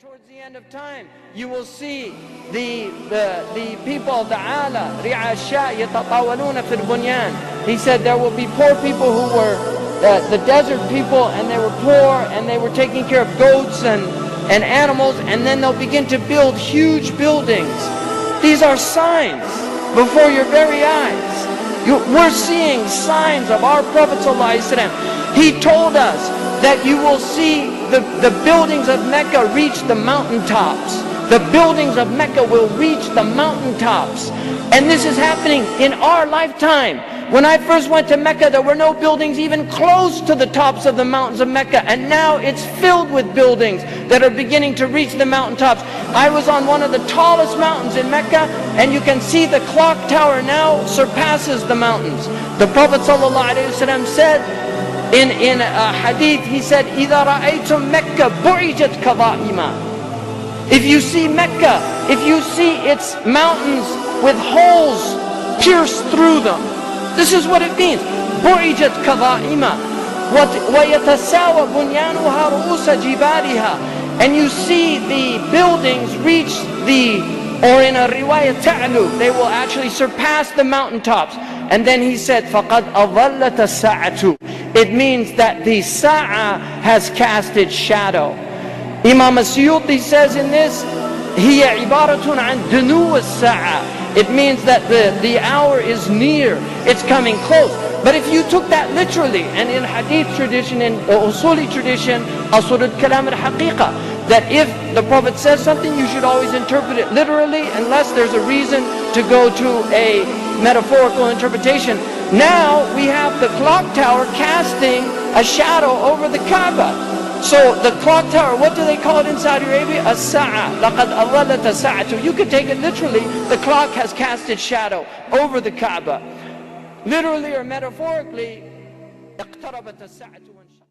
towards the end of time, you will see the people of the Ala, ri'asha yatatawaluna fil bunyan. He said there will be poor people who were the desert people, and they were poor, and they were taking care of goats and animals, and then they'll begin to build huge buildings. These are signs before your very eyes. We're seeing signs of our Prophet ﷺ. He told us that you will see the buildings of Mecca reach the mountaintops. The buildings of Mecca will reach the mountaintops. And this is happening in our lifetime. When I first went to Mecca, there were no buildings even close to the tops of the mountains of Mecca. And now it's filled with buildings that are beginning to reach the mountaintops. I was on one of the tallest mountains in Mecca, and you can see the clock tower now surpasses the mountains. The Prophet ﷺ said, in a hadith, he said, إِذَا رَأَيْتُمْ مَكَّةَ بُعِجَتْ كَظَائِمًا. If you see Mecca, if you see its mountains with holes pierced through them, this is what it means. بُعِجَتْ كَظَائِمًا وَيَتَسَاوَى بُنْيَانُهَا رُؤُوسَ جِبَالِهَا. And you see the buildings reach or in a riwayah ta'lu, they will actually surpass the mountaintops. And then he said, فَقَدْ أَظَلَّتَ السَّاعَةُ. It means that the sa'a has cast its shadow. Imam Suyuti says in this, هِيَ عِبَارَةٌ عَنْ دُنُوَ السَّاعَةِ. It means that the hour is near, it's coming close. But if you took that literally, and in hadith tradition, in usuli tradition, asul al-kalam al-haqiqa, that if the Prophet says something, you should always interpret it literally, unless there's a reason to go to a metaphorical interpretation. Now we have the clock tower casting a shadow over the Kaaba. So the clock tower, what do they call it in Saudi Arabia? As-sa'a. لَقَدْ أَظَلَّتَ السَّاعَةُ. You could take it literally, the clock has cast its shadow over the Kaaba. Literally or metaphorically, اقتربت الساعة وانشقت.